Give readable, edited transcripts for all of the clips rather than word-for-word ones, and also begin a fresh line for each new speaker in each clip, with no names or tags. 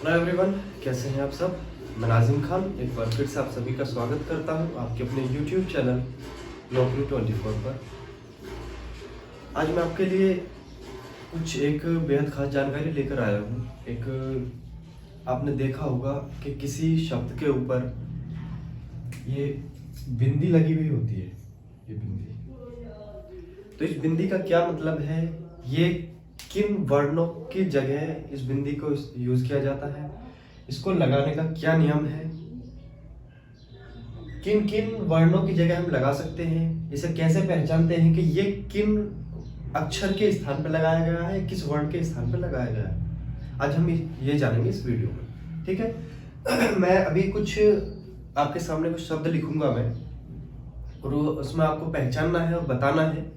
Hello everyone, कैसे हैं आप सब। मैं नाजिम खान एक बार फिर से आप सभी का स्वागत करता हूं आपके अपने यूट्यूब चैनल नौकरी 24 पर। आज मैं आपके लिए कुछ एक बेहद खास जानकारी लेकर आया हूं। एक आपने देखा होगा कि किसी शब्द के ऊपर ये बिंदी लगी हुई होती है। ये बिंदी, तो इस बिंदी का क्या मतलब है, ये किन वर्णों की जगह इस बिंदी को यूज किया जाता है, इसको लगाने का क्या नियम है, किन किन वर्णों की जगह हम लगा सकते हैं, इसे कैसे पहचानते हैं कि ये किन अक्षर के स्थान पर लगाया गया है, किस वर्ण के स्थान पर लगाया गया है। आज हम ये जानेंगे इस वीडियो में, ठीक है। मैं अभी कुछ आपके सामने कुछ शब्द लिखूंगा मैं, और उसमें आपको पहचानना है और बताना है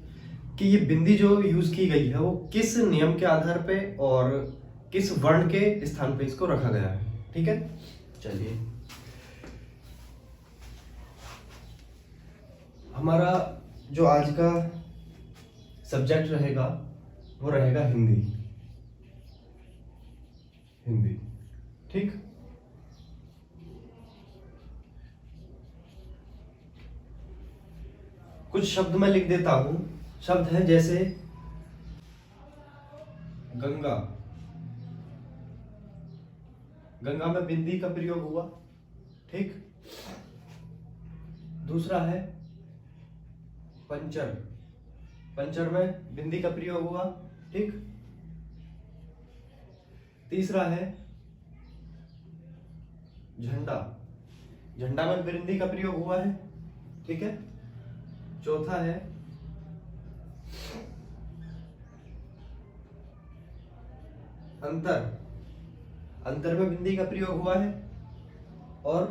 कि ये बिंदी जो यूज की गई है वो किस नियम के आधार पे और किस वर्ण के स्थान पे इसको रखा गया है, ठीक है। चलिए, हमारा जो आज का सब्जेक्ट रहेगा वो रहेगा हिंदी। हिंदी, ठीक। कुछ शब्द मैं लिख देता हूं। शब्द है जैसे गंगा। गंगा में बिंदी का प्रयोग हुआ, ठीक। दूसरा है पंचर। पंचर में बिंदी का प्रयोग हुआ, ठीक। तीसरा है झंडा। झंडा में बिंदी का प्रयोग हुआ है, ठीक है। चौथा है अंतर। अंतर में बिंदी का प्रयोग हुआ है। और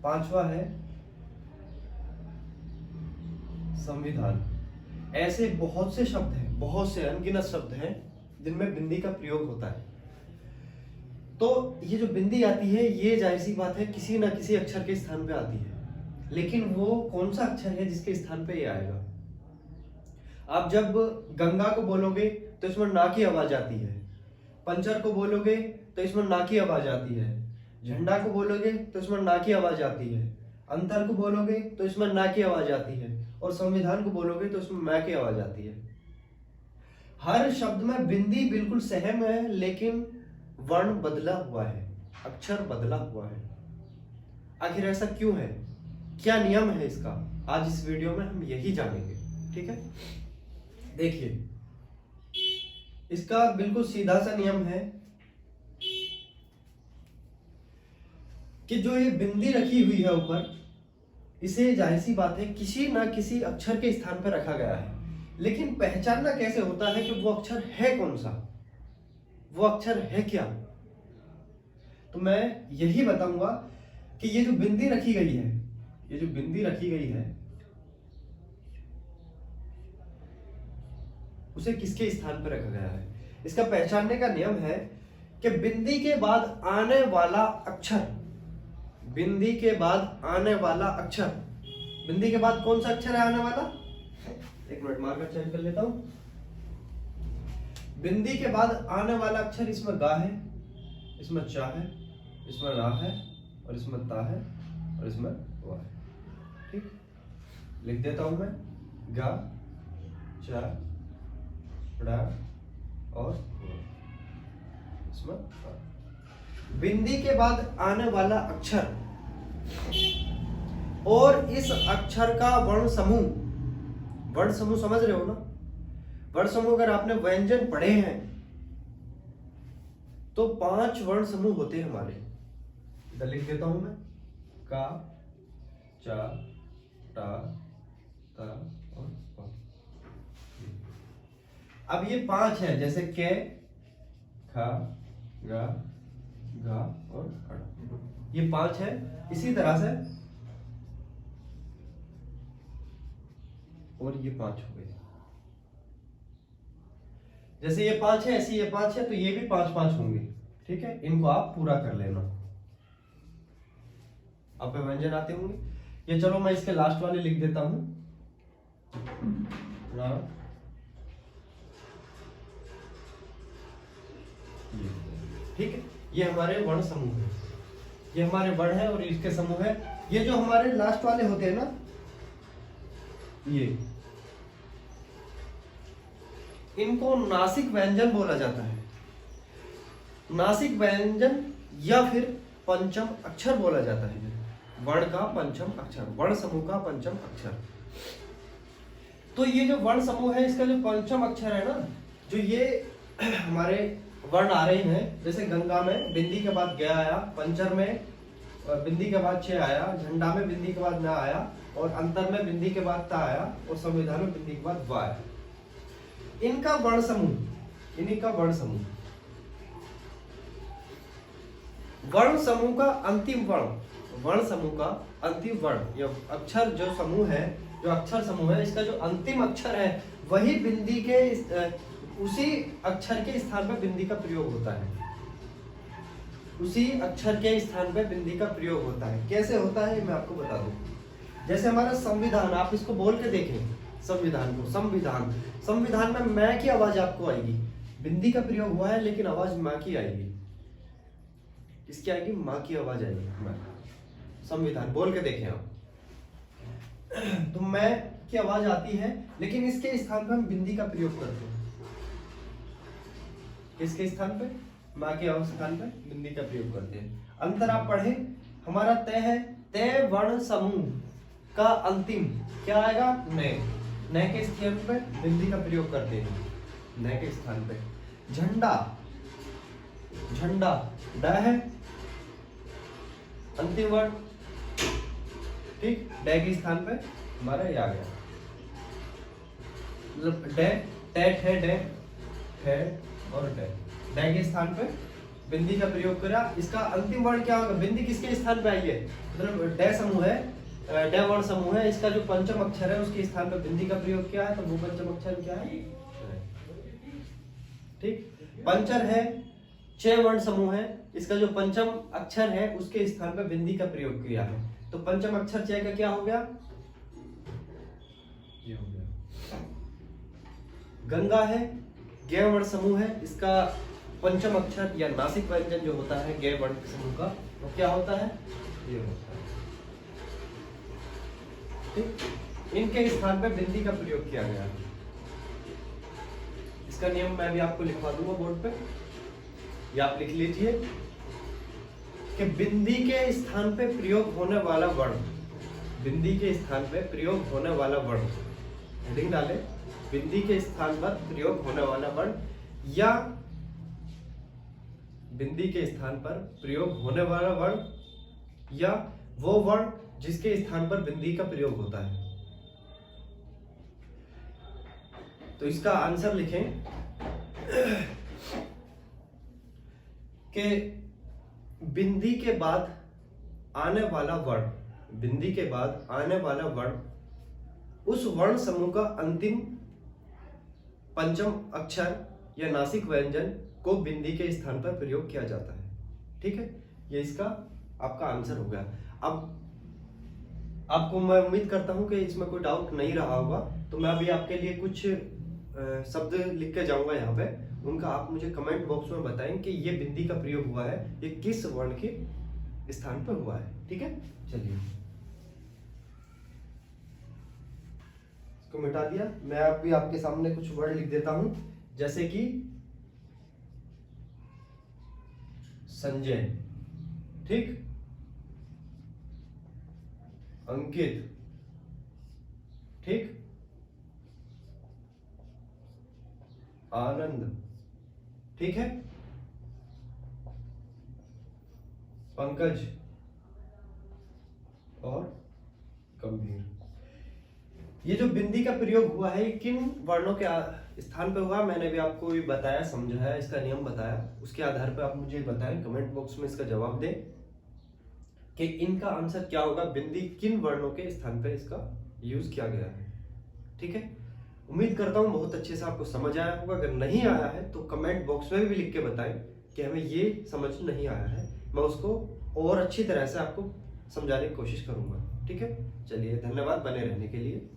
पांचवा है संविधान। ऐसे बहुत से शब्द हैं, बहुत से अनगिनत शब्द हैं जिनमें बिंदी का प्रयोग होता है। तो ये जो बिंदी आती है ये जाहिर सी बात है किसी ना किसी अक्षर के स्थान पे आती है, लेकिन वो कौन सा अक्षर है जिसके स्थान पे ये आएगा। आप जब गंगा को बोलोगे तो इसमें ना की आवाज आती है। पंचर को बोलोगे तो इसमें ना की आवाज आती है। झंडा को बोलोगे तो इसमें ना की आवाज आती है। अंतर को बोलोगे तो इसमें ना की आवाज आती है। और संविधान को बोलोगे तो इसमें मैं की आवाज आती है। हर शब्द में बिंदी बिल्कुल सहम है, लेकिन वर्ण बदला हुआ है, अक्षर बदला हुआ है। आखिर ऐसा क्यों है, क्या नियम है इसका, आज इस वीडियो में हम यही जानेंगे, ठीक है। देखिए, इसका बिल्कुल सीधा सा नियम है कि जो ये बिंदी रखी हुई है ऊपर, इसे जाहिर सी बात है किसी ना किसी अक्षर के स्थान पर रखा गया है, लेकिन पहचानना कैसे होता है कि वो अक्षर है कौन सा, वो अक्षर है क्या। तो मैं यही बताऊंगा कि ये जो बिंदी रखी गई है, ये जो बिंदी रखी गई है उसे किसके स्थान पर रखा गया है। इसका पहचानने का नियम है कि बिंदी के बाद आने वाला अक्षर, बिंदी के बाद आने वाला अक्षर, बिंदी के बाद कौन सा अक्षर है आने वाला, एक मिनट मार्कर चेंज कर लेता हूं। बिंदी के बाद आने वाला अक्षर, इसमें गा है, इसमें चा है, इसमें रा है, और इसमें ता है, और इसमें वा है, ठीक। लिख देता हूं मैं, गा, चा, रा और वा। इसमें बिंदी के बाद आने वाला अक्षर और इस अक्षर का वर्ण समूह, वर्ण समूह समझ रहे हो ना। वर्ण समूह अगर आपने व्यंजन पढ़े हैं तो 5 वर्ण समूह होते हैं हमारे। इधर लिख देता हूं मैं, का, चा, टा, ता और पा। अब ये 5 है, जैसे के, खा, गा, घा और अड़ा, ये 5 है। इसी तरह से और ये 5 हो गए। जैसे ये 5 है ऐसे ये 5 है, तो ये भी 5-5 होंगे, ठीक है। इनको आप पूरा कर लेना, आप पे व्यंजन आते होंगे। ये चलो मैं इसके लास्ट वाले लिख देता हूं, ठीक है। ये हमारे वर्ण समूह है, ये हमारे वर्ण है और इसके समूह है। ये जो हमारे लास्ट वाले होते हैं ना, ये इनको नासिक व्यंजन बोला जाता है। नासिक व्यंजन या फिर पंचम अक्षर बोला जाता है। वर्ण का पंचम अक्षर, वर्ण समूह का पंचम अक्षर। तो ये जो वर्ण समूह है, इसका जो पंचम अक्षर है ना, जो ये हमारे वर्ण आ रहे हैं, जैसे गंगा में बिंदी के बाद ग आया, पंचर में बिंदी के बाद छ आया, झंडा में बिंदी के बाद न आया, और अंतर में बिंदी के बाद ता आया, और संविधान में बिंदी के बाद वा आया। इनका वर्ण समूह, इन्हीं का वर्ण समूह, वर्ण समूह का अंतिम वर्ण, वर्ण समूह का अंतिम वर्ण या अक्षर जो समूह है, जो अक्षर समूह है, इसका जो अंतिम अक्षर है वही बिंदी के उसी अक्षर के स्थान पर बिंदी का प्रयोग होता है। उसी अक्षर के स्थान पर बिंदी का प्रयोग होता है। कैसे होता है मैं आपको बता दूं। जैसे हमारा संविधान, आप इसको बोल के देखें संविधान को, संविधान, संविधान में मैं की आवाज आपको आएगी, बिंदी का प्रयोग हुआ है लेकिन आवाज माँ की आएगी। किसकी आएगी? माँ की आवाज आएगी। संविधान बोल के देखें आप, तो मैं की आवाज आती है लेकिन इसके स्थान पर हम बिंदी का प्रयोग करते हैं। किसके स्थान पे? माँ के स्थान पे बिंदी का प्रयोग करते हैं। अंतर आप पढ़े, हमारा तय है, तय वर्ण समूह का अंतिम क्या आएगा? नय। नय के स्थान पे बिंदी का प्रयोग करते हैं, नय के स्थान पे। झंडा, झंडा ड है अंतिम वर्ण, ठीक, ड के स्थान पे हमारा ये आ गया। मतलब ड, टैट है, ड है और ड, ड के स्थान पे बिंदी का प्रयोग करा। इसका अंतिम वर्ण क्या होगा? बिंदी किसके स्थान पे आई है? मतलब ड समूह है, ड वर्ण समूह है, इसका जो पंचम अक्षर है उसके स्थान पे बिंदी का प्रयोग किया है, तो वो पंचम अक्षर क्या है? ठीक। पंचर है, छ वर्ण समूह है, इसका जो पंचम अक्षर है उसके स्थान पे बिंदी का प्रयोग किया है, तो पंचम अक्षर छ का क्या हो गया? ये हो गया। गंगा है, ग वर्ण समूह है, इसका पंचम अक्षर या नासिक व्यंजन जो होता है ग वर्ण समूह का, वो क्या होता है? ये होता है। ठीक, इनके स्थान पे बिंदी का प्रयोग किया गया है। इसका नियम मैं भी आपको लिखवा दूंगा बोर्ड पे, या आप लिख लीजिए कि बिंदी के स्थान पे प्रयोग होने वाला वर्ण, बिंदी के स्थान पे प्रयोग होने वाला वर्ण, हेडिंग डाले, बिंदी के स्थान पर प्रयोग होने वाला वर्ण, या बिंदी के स्थान पर प्रयोग होने वाला वर्ण, या वो वर्ण जिसके स्थान पर बिंदी का प्रयोग होता है। तो इसका आंसर लिखें कि बिंदी के बाद आने वाला वर्ण, बिंदी के बाद आने वाला वर्ण उस वर्ण समूह का अंतिम पंचम अक्षर या नासिक व्यंजन को बिंदी के स्थान पर प्रयोग किया जाता है। ठीक है, ये इसका आपका आंसर हो गया। अब आपको मैं उम्मीद करता हूं कि इसमें कोई डाउट नहीं रहा होगा, तो मैं अभी आपके लिए कुछ शब्द लिख के जाऊंगा यहाँ पे, उनका आप मुझे कमेंट बॉक्स में बताएं कि ये बिंदी का प्रयोग हुआ है, ये किस वर्ण के स्थान पर हुआ है। ठीक है, चलिए इसको मिटा दिया। मैं अभी आपके सामने कुछ वर्ड लिख देता हूं, जैसे कि संजय, ठीक, अंकित, ठीक, आनंद, ठीक है, पंकज और गंभीर। ये जो बिंदी का प्रयोग हुआ है किन वर्णों के स्थान पे हुआ, मैंने भी आपको भी बताया, समझाया, इसका नियम बताया, उसके आधार पर आप मुझे बताएं, कमेंट बॉक्स में इसका जवाब दें कि इनका आंसर क्या होगा, बिंदी किन वर्णों के स्थान पे इसका यूज किया गया है। ठीक है, उम्मीद करता हूं बहुत अच्छे से आपको समझ आया होगा। अगर नहीं आया है तो कमेंट बॉक्स में भी लिख के बताएं कि हमें ये समझ नहीं आया है, मैं उसको और अच्छी तरह से आपको समझाने की कोशिश करूंगा। ठीक है, चलिए, धन्यवाद बने रहने के लिए।